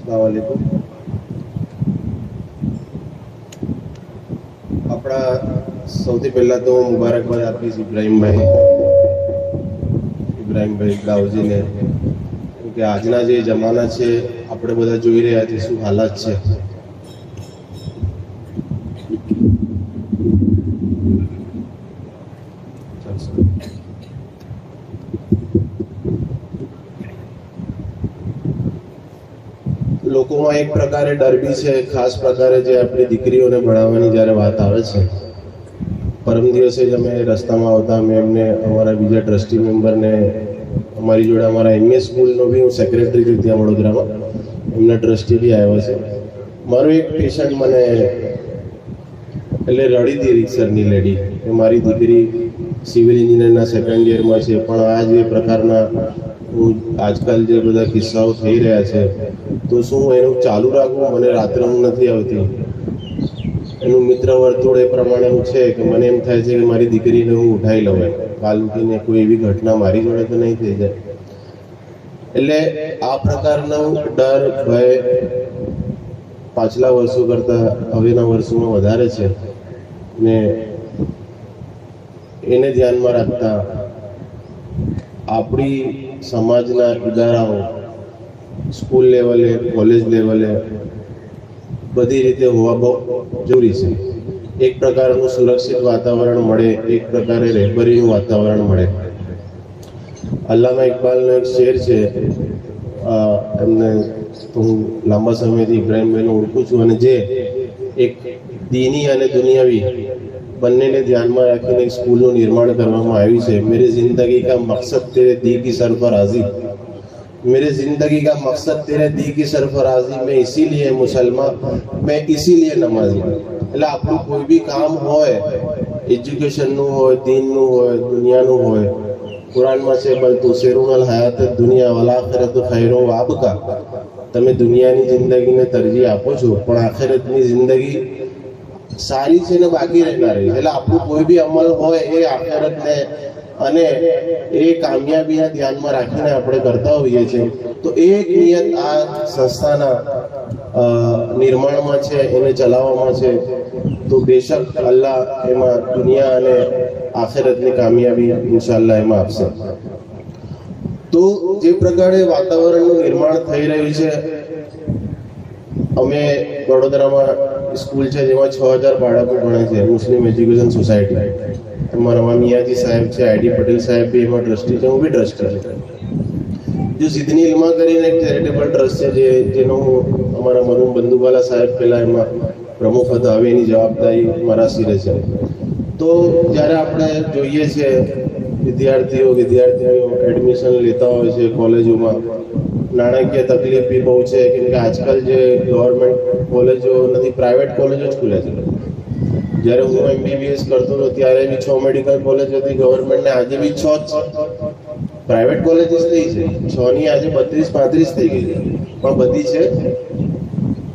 વાલેકુમ. આપણા સૌથી પહેલા તો મુબારકબાદ આપીશ ઇબ્રાહીમભાઈ દાઉજીને, કે આજના જે જમાના છે આપણે બધા જોઈ રહ્યા છીએ શું હાલત છે. લોકોમાં એક પ્રકારે ડર બી છે, ખાસ પ્રકારે જે આપણી દીકરીઓને ભણાવવાની જ્યારે વાત આવે છે. પરમ દિવસે જ અમે રસ્તામાં આવતા મેં એમને અમારા બીજા ટ્રસ્ટી મેમ્બરને અમારી જોડે અમારા એમએ સ્કૂલનો બી હું સેક્રેટરી છું ત્યાં વડોદરામાં, એમના ટ્રસ્ટી બી આવ્યા છે. મારો એક પેશન્ટ મને એટલે રડી હતી રીતસરની લેડી કે મારી દીકરી સિવિલ એન્જિનિયરના સેકન્ડ યરમાં છે, પણ આ જે પ્રકારના આજકાલ જે બધા કિસ્સાઓ થઈ રહ્યા છે તો શું એનું ચાલુ રાખવું, મને રાત્રે ઊંઘ નથી આવતી. એનું મિત્ર વર્તુળ એ પ્રમાણેનું છે કે મને એમ થાય છે કે મારી દીકરીને હું ઉઠાવી લઉં, કાલ ઉઠીને કોઈ એવી ઘટના મારી જોડે તો નહીં થઈ જાય. એટલે આ પ્રકારનો ડર ભય પાછલા વર્ષો કરતાં હવેના વર્ષોમાં વધારે છે ને એને ધ્યાનમાં રાખતા આપણી સમાજના ઇદારાઓ સ્કૂલ લેવલે કોલેજ લેવલે બધી રીતે હોવા બહુ જરૂરી છે. એક પ્રકારનું સુરક્ષિત વાતાવરણ મળે, એક પ્રકારે રહેબરીનું વાતાવરણ મળે. અલ્લામા ઇકબાલનો એક શેર છે, એમને તો હું લાંબા સમયથી ઇબ્રાહીમભાઈને ઓળખું છું, અને જે એક દીની અને દુનિયાવી બંનેને ધ્યાનમાં રાખીને એક સ્કૂલનું નિર્માણ કરવામાં આવ્યું છે. મેરી જિંદગી કા મકસદ તેરે દી કી સરફરાઝી, मेरे जिंदगी का मकसद तेरे दी की सरफराजी, मैं इसीलिए मुसलमान, मैं इसीलिए नमाजी. એટલે આપણું કોઈ બી કામ હોય, એજ્યુકેશનનું હોય, દીનનું હોય, દુનિયાનું હોય, કુરાનમાં છે બલ તુસિરુનલ હયાત દુનિયા વલ આખિરત ખૈરું વાબકા, તમે દુનિયાની જિંદગીને તરજીહ આપો છો પણ આખિરતની જિંદગી સારી છે ને બાકી રહેનારી. એટલે આપણું કોઈ બી અમલ હોય એ આખિરતને અને એ કામયાબીને ધ્યાનમાં રાખીને આપણે કરતા હોઈએ છીએ. તો એક નિયત આ સંસ્થાના નિર્માણમાં છે, એને ચલાવવામાં છે. તો બેશક અલ્લાહ એમાં દુનિયા અને આખિરતની કામયાબી ઇન્શાઅલ્લાહ એમાં આપશે. તો જે પ્રકારે વાતાવરણનું નિર્માણ થઈ રહ્યું છે, અમે વડોદરામાં સ્કૂલ છે જેમાં 6000 બાળકો ભણે છે, મુસ્લિમ એજ્યુકેશન સોસાયટી. એમાં રમા મિયાજી સાહેબ છે, આઈડી પટેલ સાહેબ બી એમાં ટ્રસ્ટી છે, હું બી ટ્રસ્ટી છું. જો સિદ્ધની ઇલ્મા કરીને એક ચેરિટેબલ ટ્રસ્ટ છે જેનો હું અમારા મરુમ બંધુવાલા સાહેબ પહેલા એમાં પ્રમુખ હતા, હવે એની જવાબદારી મારા સિરે છે. તો જ્યારે આપણે જોઈએ છે વિદ્યાર્થીઓ એડમિશન લેતા હોય છે કોલેજોમાં, નાણાકીય તકલીફ બી બહુ છે, કેમ કે આજકાલ જે ગવર્મેન્ટ કોલેજો નથી, પ્રાઇવેટ કોલેજો જ ખુલે છે. જ્યારે હું MBBS કરતો હતો ત્યારે બી 6 મેડિકલ કોલેજ હતી ગવર્મેન્ટને, આજે બી 6 જ પ્રાઇવેટ કોલેજીસ થઈ છે. 6 ની આજે 32-35 થઈ ગઈ છે, પણ બધી છે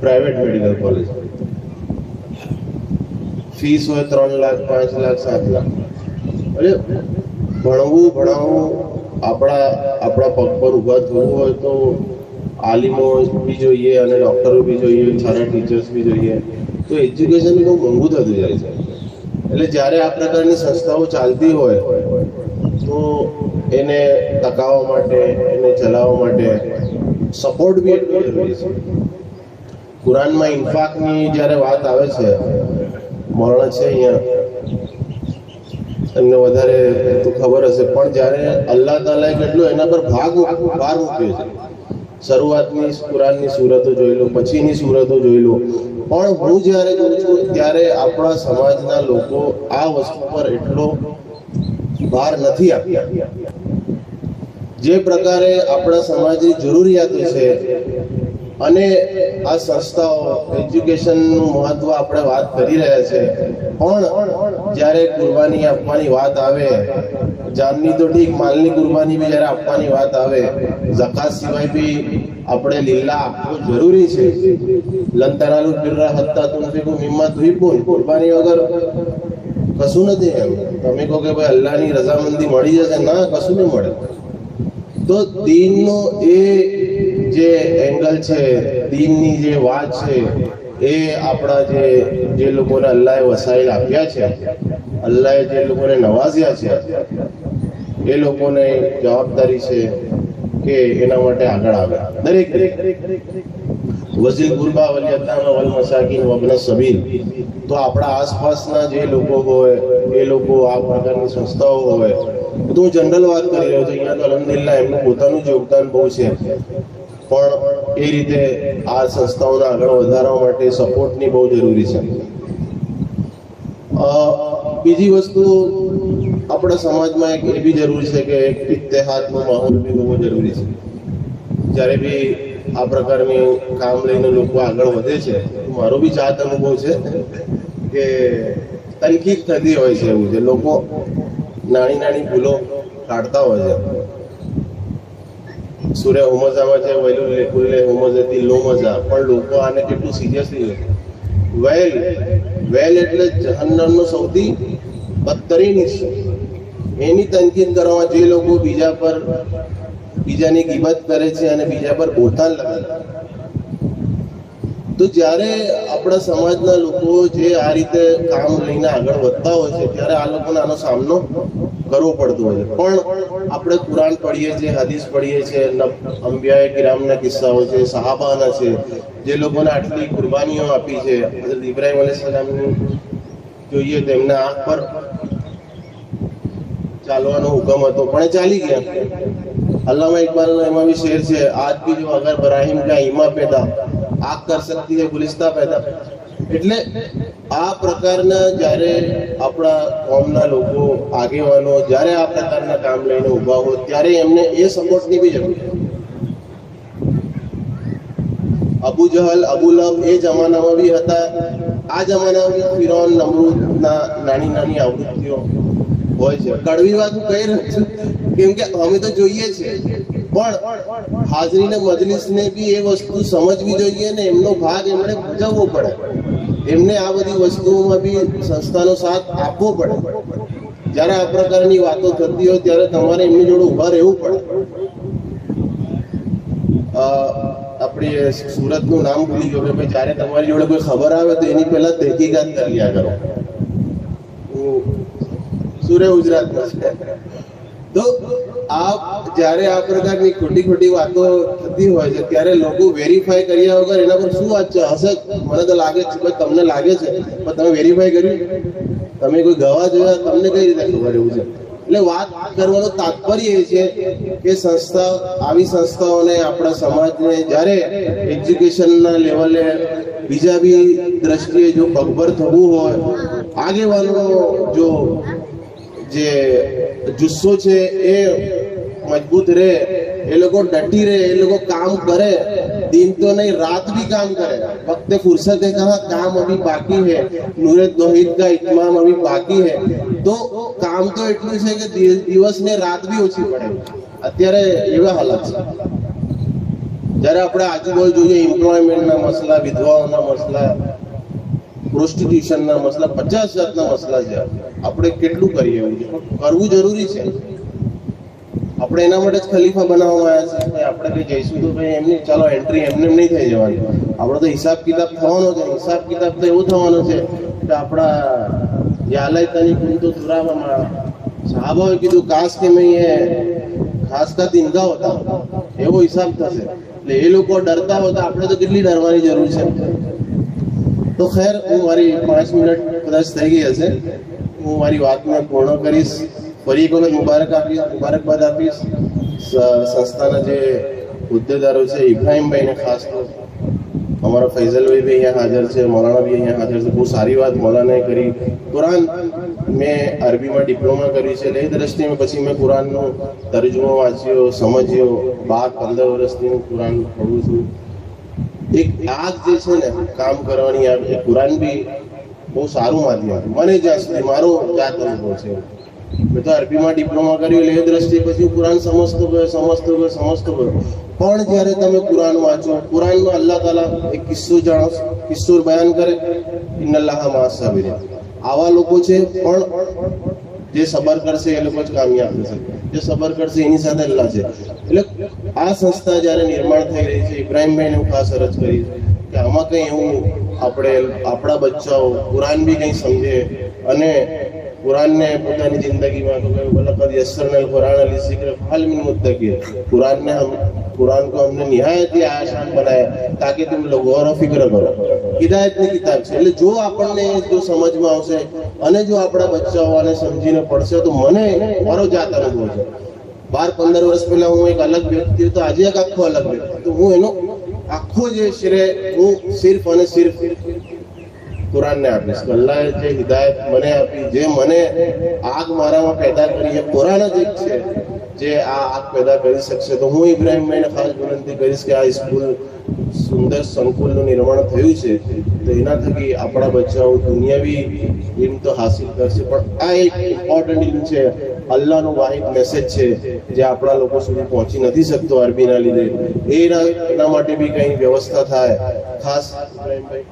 પ્રાઇવેટ મેડિકલ કોલેજ. ફીસ હોય 3 લાખ, 5 લાખ, 7 લાખ. એટલે ભણાવવું આપણા પગ પર ઊભા થવું હોય તો આલિમો બી જોઈએ અને ડૉક્ટરો બી જોઈએ, સારા ટીચર્સ બી જોઈએ. તો એજ્યુકેશન બહુ મોંઘું થતું જાય છે. એટલે જ્યારે આ પ્રકારની સંસ્થાઓ ચાલતી હોય તો એને ટકાવવા માટે, એને ચલાવવા માટે સપોર્ટ બી એટલો જરૂરી છે. કુરાનમાં ઇન્ફાકની જ્યારે વાત આવે છે, મરણ છે અહીંયા તમને વધારે તો ખબર હશે, પણ જ્યારે અલ્લાહ તાલાએ કેટલું એના પર ભાર મૂક્યો છે. શરૂઆતની કુરાનની સૂરતો જોઈ લો, પછીની સૂરતો જોઈ લો, પણ હું જ્યારે જોઉં છું ત્યારે આપણા સમાજના લોકો આ વસ્તુ પર એટલો ભાર નથી આપતા. જે પ્રકારે આપણા સમાજની જરૂરિયાતો છે અને આ સંસ્થાઓ એજ્યુકેશનનું મહત્વ આપણે વાત કરી રહ્યા છે, પણ જ્યારે કુરબાની આપવાની વાત આવે, જાનની તો ઠીક, માલની કુરબાની બી જ્યારે આપવાની વાત આવે, ઝકાત સિવાય બી આપણે લીલા આપવું જરૂરી છે. લન તનાલુલ બિર્રા હત્તા તુનફિકુ મિમ્મા તુહિબ્બુન, કુરબાની વગર કશું નથી. એમ તમે કહો કે ભાઈ અલ્લાહની રઝામંદી મળી જશે, ના, કશું નહીં મળે. તો દીનનો એ જે એંગલ છે, દીનની જે વાત છે એ આપણા જે લોકોને અલ્લાહે વસાઈલ આપ્યા છે, અલ્લાહે જે લોકોને નવાઝ્યા છે, એ લોકોને જવાબદારી છે કે એના માટે આગળ આવે. દરેક વઝીલ ગુરબા વલ યતામા વલ મસાકીન વબન સબીલ. તો આપણા આસપાસના જે લોકો હોય એ લોકો આ પ્રકારની સંસ્થાઓ હોય, તો હું જનરલ વાત કરી રહ્યો છું. અહીંયા તો અલહમદુલિલ્લાહ એમનું પોતાનું જ યોગદાન બહુ છે, પણ એ રીતે આ સંસ્થાઓને આગળ વધારવા માટે સપોર્ટની બહુ જરૂરી છે. બીજી વસ્તુ, આપણા સમાજમાં એક એ બી જરૂરી છે કે એક ઇત્તેહાદનો માહોલ બી બહુ જરૂરી છે. જ્યારે બી આ પ્રકારની કામ લઈને લોકો આગળ વધે છે, મારો બી જાત અનુભવ છે કે તનકીદ થતી હોય છે. એવું છે, લોકો નાની નાની ભૂલો કાઢતા હોય છે. સૂર્ય હુમઝામાં છે વૈલુલ લિકુલ્લિ હુમઝતિન લુમઝા, પણ લોકો આને કેટલું સિરિયસલી લે. વેલ એટલે જહન્નમનો સૌથી બદતરીન હિસ્સો. એની તનકીદ કરવામાં જે લોકો બીજાની ગીબત કરે છે અને બીજા પર બોલતાન લગાડે, તો જ્યારે આપણા સમાજના લોકો જે આ રીતે કામ લઈને આગળ વધતા હોય છે, ત્યારે આ લોકોને આનો સામનો કરવો પડતો હોય છે. પણ આપણે કુરાન પઢીએ છીએ, હદીસ પઢીએ છીએ, અંબિયાએ કિરામના કિસ્સાઓ છે, સહાબાના છે, જે લોકોને આટલી કુરબાનીઓ આપી છે. હઝરત ઇબ્રાહીમ અલૈહિસ્સલામની જોઈએ તો એમના આંખ પર ચાલવાનો હુકમ હતો, પણ એ ચાલી ગયા. અલ્લામા ઇકબાલનો એમાં બી શેર છે, આજ બી જો અગર ઇબ્રાહીમ કા ઈમા પેદા આગ કર સકતી હૈ ગુલિસ્તા પેદા. એટલે આ પ્રકારના જ્યારે આપણા કોમના લોકો, આગેવાનો જ્યારે આ પ્રકારના કામ લઈને ઉભા હોય, ત્યારે એમને એ સપોર્ટની બી જરૂર. અબુ જહલ, અબુ લહબ એ જમાનામાં બી હતા, આ જમાનામાં બી ફિરૌન, નમરૂદના નાની નાની આવૃત્તિઓ હોય છે. કડવી વાત હું કહી રહ્યો છું કેમ કે અમે તો જોઈએ છીએ, પણ હાજરીને મજલિસને બી એ વસ્તુ સમજવી જોઈએ ને એમનો ભાગ એમણે ભજવવો પડે. એમને આ બધી વસ્તુઓમાં બી સંસ્થાનો સાથ આપવો પડે. જ્યારે આ પ્રકારની વાતો થતી હોય ત્યારે તમારે એમની જોડે ઉભા રહેવું પડે. આપણી સુરતનું નામ ભૂલી ગયો કે ભાઈ જ્યારે તમારી જોડે કોઈ ખબર આવે તો એની પહેલા તહેકીકાત કરી લ્યા કરો. સુરત ગુજરાતમાં છે. તો જ્યારે આ પ્રકારની ખોટી વાતો થતી હોય છે ત્યારે લોકો વેરીફાઈ કર્યા વગર એના પર શું વાત છે હશે, મને તો લાગે છે કે તમને લાગે છે, પણ તમે વેરીફાઈ કર્યું? તમે કોઈ ગવાહ જોયા? તમને કઈ રીતે ખબર? એવું છે. એટલે વાત કરવાનો તાત્પર્ય એ છે કે આવી સંસ્થાઓને આપણા સમાજને જ્યારે એજ્યુકેશનના લેવલે બીજા બી દ્રષ્ટિએ જો પગભર થવું હોય, આગેવાનો જો જે જુસ્સો છે એ મજબૂત રહે, એ લોકો ડટી રહે, એ લોકો કામ કરે, दिन तो नहीं रात भी काम करे. वक्त फुर्सत है कहा, काम अभी बाकी है, नूरे तौहीद का इत्माम अभी बाकी है. तो કામ તો એટલું છે કે દિવસ ને રાત બી ઓછી પડે. અત્યારે એવા હાલત છે. જ્યારે આપણે આજુબાજુ જોઈએ એમ્પ્લોયમેન્ટના મસલા, વિધવાઓના મસલા, પ્રોસ્ટિટ્યુશનના મસલા, 50 જાતના મસલા છે. આપણે કેટલું કરીએ? કરવું જરૂરી છે. આપણે એના માટે જ ખલીફા બનાવવામાં આવ્યા છે. આપણે કઈ જઈશું તો ભાઈ એમની ચાલો એન્ટ્રી એમને નહીં થઈ જવાની. આપણે તો હિસાબ કિતાબ થવાનો છે. હિસાબ કિતાબ તો એવું થવાનો છે કે આપણા યાલયતની કુંતો તુરાવામાં સાહબાએ કીધું કાશ કે મેં એ ખાસ કા તિંગા હોતા, એવો હિસાબ થશે. એટલે એ લોકો ડરતા હોતા, આપણે તો કેટલી ડરવાની જરૂર છે. તો ખેર, હું મારી 5 મિનિટ કદાચ થઈ ગઈ હશે, હું મારી વાતને પૂર્ણ કરીશ. ફરી એક વખત મુબારકબાદ આપીશ સંસ્થાના જે હોદ્દેદારો છે, ઇબ્રાહીમભાઈને ખાસ તો, અમારા ફૈઝલભાઈ બી અહીંયા હાજર છે, મૌલાના બી અહીંયા હાજર છે. બહુ સારી વાત મૌલાનાએ કરી. કુરાન મેં અરબીમાં ડિપ્લોમા કર્યું છે, એટલે એ દ્રષ્ટિએ પછી મેં કુરાનનો તર્જુમો વાંચ્યો, સમજ્યો. 12-15 વર્ષથી હું કુરાન પઢું છું. એક આગ જે છે ને કામ કરવાની, આગ, એ કુરાન બી બહુ સારું માધ્યમ મને જ્યાં સુધી મારો જાત અનુભવ છે. મેં તો અરબીમાં ડિપ્લોમા કર્યું, એટલે એ દ્રષ્ટિએ પછી હું કુરાન સમજતો ગયો. પણ જ્યારે તમે કુરાન વાંચો, કુરાનમાં અલ્લાહ તાલા એક કિસ્સો બયાન કરે, ઇન્નલ્લાહ મા સાબિરીન. આવા લોકો છે, પણ જે સબર કરશે એ લોકો જ કામયાબ થશે, જે સબર કરશે એની સાથે અલ્લાહ છે. એટલે આ સંસ્થા જ્યારે નિર્માણ થઈ રહી છે, ઇબ્રાહીમભાઈને હું ખાસ અરજ કરી કે આમાં કંઈ એવું આપણે આપણા બચ્ચાઓ કુરાન બી કંઈ સમજે અને कुरान ने પોતાની જિંદગીમાં તો કહ્યું વલકદ યસ્સરનલ કુરાન લિઝિક્ર ફહલ મિન મુદ્દકિર. कुरान को हमने निहायत ही आसान बनाया ताकि तुम लोग गौर फिक्र કરો. હિદાયતની કિતાબ છે એટલે જો આપણને જો સમજમાં આવશે અને જો આપણા બચ્ચાઓ આને સમજીને પડશે તો મને મારો જાત અનુભવ છે. 12-15 વર્ષ પહેલા હું એક અલગ વ્યક્તિ હતો, આજે એક આખો અલગ વ્યક્તિ. તો હું એનો આખો જે શ્રેય હું સિર્ફ અને સિર્ફ કુરાનને આપીશ. અલ્લાહે જે હિદાયત મને આપી, જે મને આગ મારામાં પેદા કરી, એ કુરાન જ એક છે જે આ આગ પેદા કરી શકશે. તો હું ઇબ્રાહીમભાઈને ખાસ વિનંતી કરીશ કે આ સ્કૂલ સુંદર સંકુલનું નિર્માણ થયું છે તો એના થકી આપણા બચ્ચાઓ દુનિયાવી ઇલ્મ તો હાસિલ કરશે, પણ આ એક ઇમ્પોર્ટન્ટ ઇલ્મ છે, અલ્લાહનો વાહિદ મેસેજ છે જે આપણા લોકો સુધી પહોંચી નથી શકતો અરબીના લીધે. એના માટે બી કંઈ વ્યવસ્થા થાય. ખાસ ઇબ્રાહીમભાઈ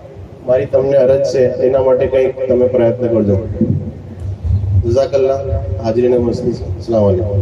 મારી તમને અરજ છે, એના માટે કંઈક તમે પ્રયત્ન કરજો. જઝાકલ્લાહ. હાજરીને મસ્તી. અસ્સલામુ અલૈકુમ.